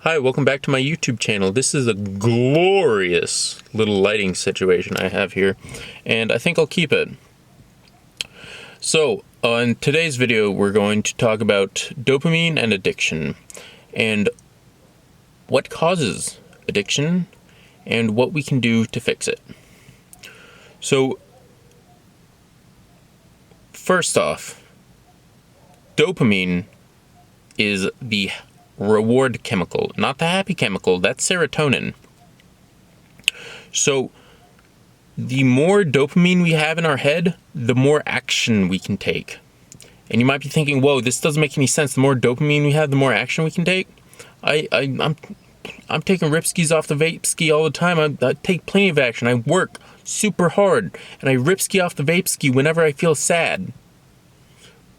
Hi, welcome back to my YouTube channel. This is a glorious little lighting situation I have here, and I think I'll keep it. So, in today's video, we're going to talk about dopamine and addiction, and what causes addiction, and what we can do to fix it. So, first off, dopamine is the reward chemical, not the happy chemical. That's serotonin. So the more dopamine we have in our head, the more action we can take. And you might be thinking, whoa, this doesn't make any sense. The more dopamine we have, the more action we can take. I'm taking rip skis off the vape ski all the time. I take plenty of action. I work super hard and I rip ski off the vape ski whenever I feel sad.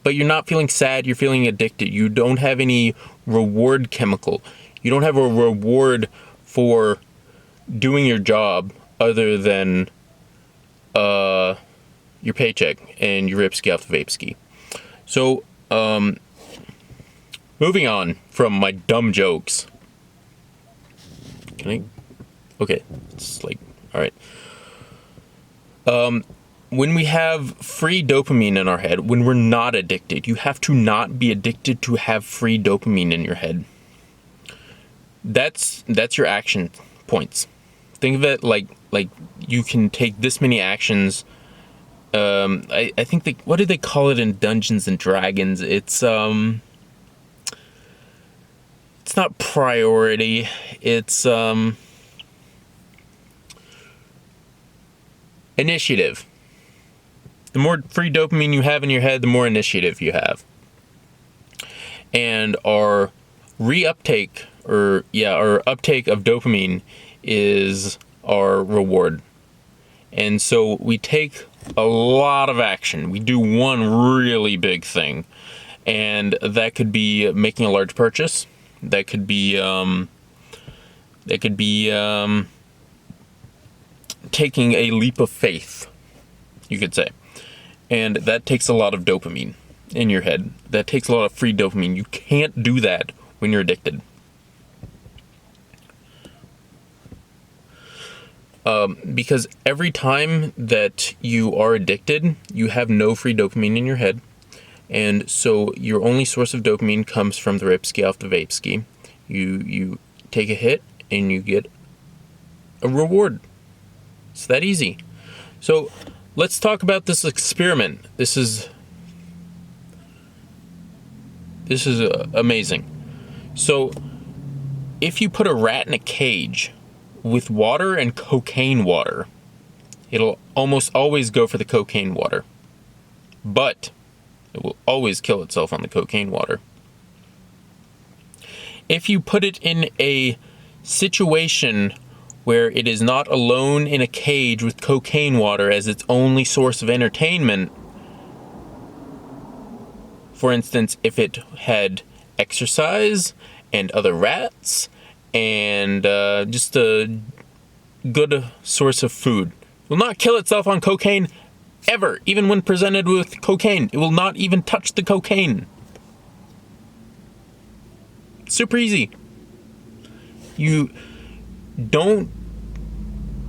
But you're not feeling sad, you're feeling addicted. You don't have any reward chemical. You don't have a reward for doing your job other than your paycheck and your rip ski off the vape ski. So, moving on from my dumb jokes. Can I? Okay, it's like, all right. When we have free dopamine in our head, when we're not addicted, you have to not be addicted to have free dopamine in your head. That's your action points. Think of it like you can take this many actions. I think what did they call it in Dungeons and Dragons? It's not priority. It's initiative. The more free dopamine you have in your head, the more initiative you have. And our uptake of dopamine is our reward. And so we take a lot of action. We do one really big thing. And that could be making a large purchase. That could be taking a leap of faith, you could say. And that takes a lot of dopamine in your head. That takes a lot of free dopamine. You can't do that when you're addicted. Because every time that you are addicted, you have no free dopamine in your head. And so your only source of dopamine comes from the rip ski off the vape ski. You take a hit and you get a reward. It's that easy. So let's talk about this experiment. This is amazing. So, if you put a rat in a cage with water and cocaine water, it'll almost always go for the cocaine water. But it will always kill itself on the cocaine water. If you put it in a situation where it is not alone in a cage with cocaine water as its only source of entertainment. For instance, if it had exercise and other rats and just a good source of food. It will not kill itself on cocaine ever, even when presented with cocaine. It will not even touch the cocaine. Super easy. You don't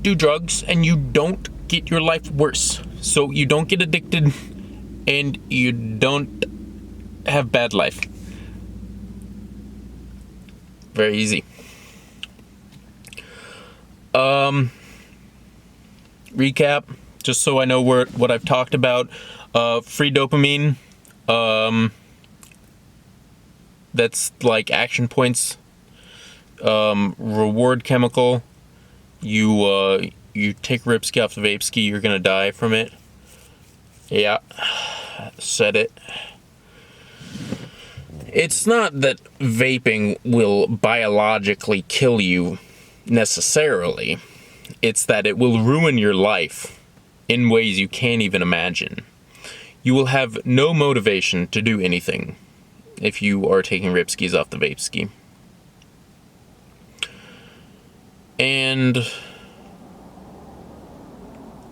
do drugs and you don't get your life worse. So you don't get addicted and you don't have bad life. Very easy. Recap, just so I know what I've talked about. Free dopamine. That's like action points. Reward chemical. You take rip ski off the vape ski, you're gonna die from it. Yeah, said it. It's not that vaping will biologically kill you necessarily. It's that it will ruin your life in ways you can't even imagine. You will have no motivation to do anything if you are taking rip skis off the vape ski. And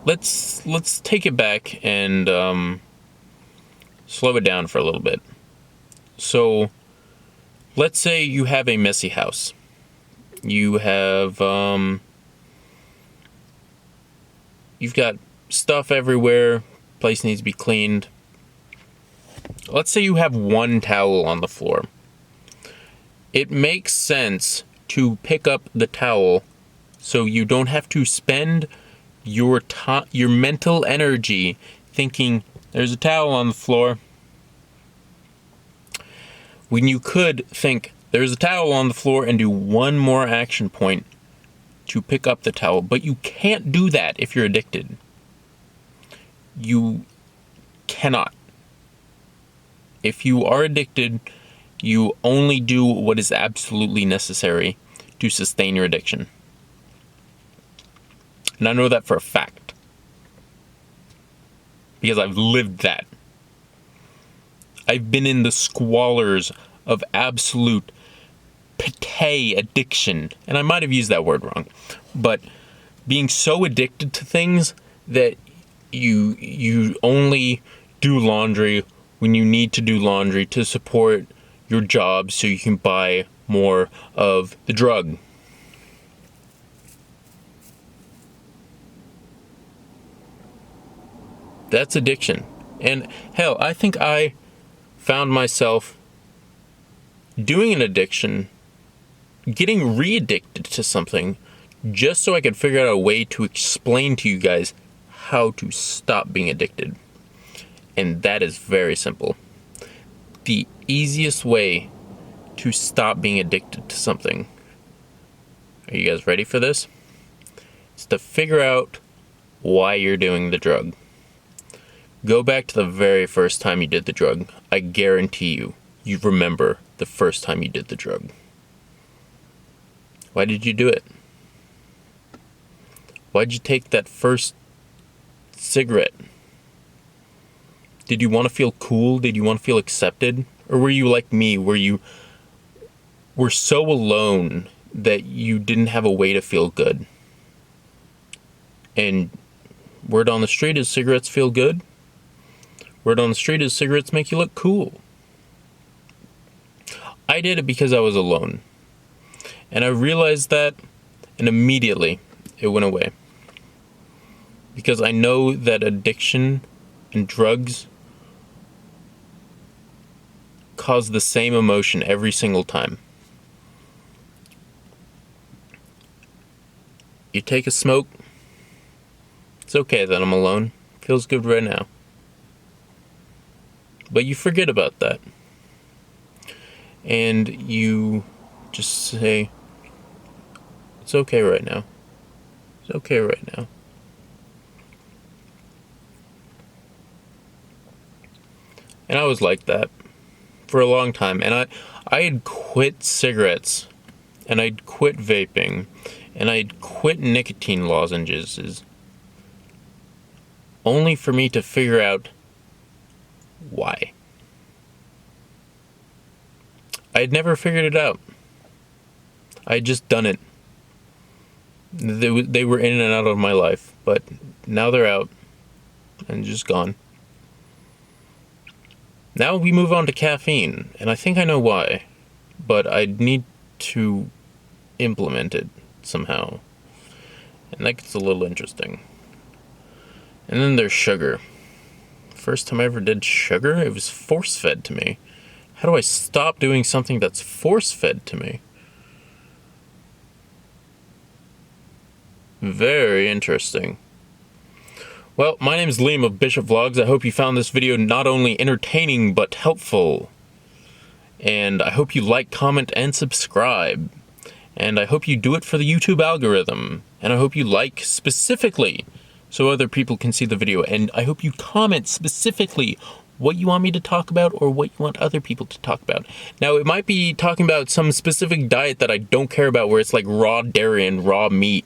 let's take it back and slow it down for a little bit. So let's say you have a messy house. You have, you've got stuff everywhere. Place needs to be cleaned. Let's say you have one towel on the floor. It makes sense to pick up the towel so you don't have to spend your mental energy thinking there's a towel on the floor, when you could think there's a towel on the floor and do one more action point to pick up the towel. But you can't do that if you're addicted. You cannot. If you are addicted, you only do what is absolutely necessary to sustain your addiction. And I know that for a fact, because I've lived that. I've been in the squalors of absolute pate addiction. And I might have used that word wrong. But being so addicted to things that you only do laundry when you need to do laundry to support your job so you can buy more of the drug. That's addiction. And hell, I think I found myself doing an addiction, getting re-addicted to something, just so I could figure out a way to explain to you guys how to stop being addicted. And that is very simple. The easiest way to stop being addicted to something, are you guys ready for this? Is to figure out why you're doing the drug. Go back to the very first time you did the drug. I guarantee you remember the first time you did the drug. Why did you do it? Why'd you take that first cigarette? Did you want to feel cool? Did you want to feel accepted? Or were you like me, where you were so alone that you didn't have a way to feel good? And word on the street is cigarettes feel good. Word on the street is cigarettes make you look cool. I did it because I was alone. And I realized that, and immediately it went away. Because I know that addiction and drugs cause the same emotion every single time. You take a smoke, it's okay that I'm alone. Feels good right now. But you forget about that. And you just say, it's okay right now. It's okay right now. And I was like that for a long time. And I had quit cigarettes, and I'd quit vaping, and I'd quit nicotine lozenges, only for me to figure out why. I had never figured it out. I had just done it. They were in and out of my life, but now they're out and just gone. Now we move on to caffeine, and I think I know why, but I need to implement it somehow. And that gets a little interesting. And then there's sugar. First time I ever did sugar, it was force-fed to me. How do I stop doing something that's force-fed to me? Very interesting. Well, my name is Liam of Bishop Vlogs. I hope you found this video not only entertaining, but helpful. And I hope you like, comment, and subscribe. And I hope you do it for the YouTube algorithm. And I hope you like specifically so other people can see the video. And I hope you comment specifically what you want me to talk about or what you want other people to talk about. Now, it might be talking about some specific diet that I don't care about, where it's like raw dairy and raw meat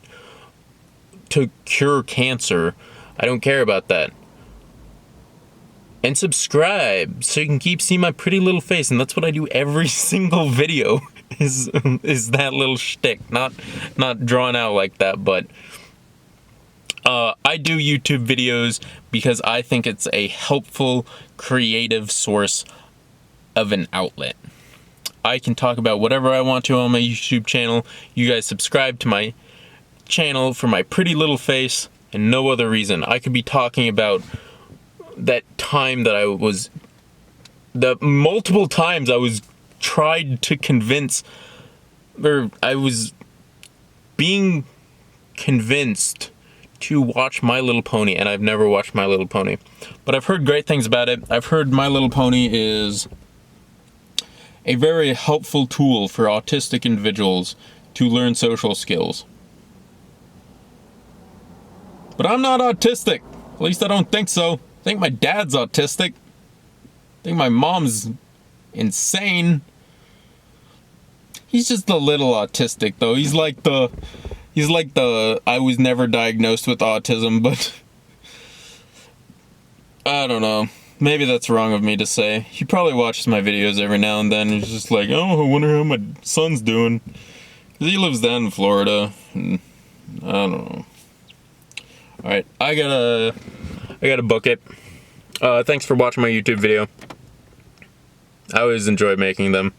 to cure cancer. I don't care about that. And subscribe so you can keep seeing my pretty little face. And that's what I do every single video is that little shtick. Not drawn out like that, but I do YouTube videos because I think it's a helpful, creative source of an outlet. I can talk about whatever I want to on my YouTube channel. You guys subscribe to my channel for my pretty little face and no other reason. I could be talking about that time that the multiple times I was tried to convince, or I was being convinced to watch My Little Pony, and I've never watched My Little Pony. But I've heard great things about it. I've heard My Little Pony is a very helpful tool for autistic individuals to learn social skills. But I'm not autistic. At least I don't think so. I think my dad's autistic. I think my mom's insane. He's just a little autistic though. He's like the I was never diagnosed with autism, but I don't know. Maybe that's wrong of me to say. He probably watches my videos every now and then. He's just like, oh, I wonder how my son's doing. 'Cause he lives down in Florida. And I don't know. Alright, I gotta book it. Thanks for watching my YouTube video. I always enjoy making them.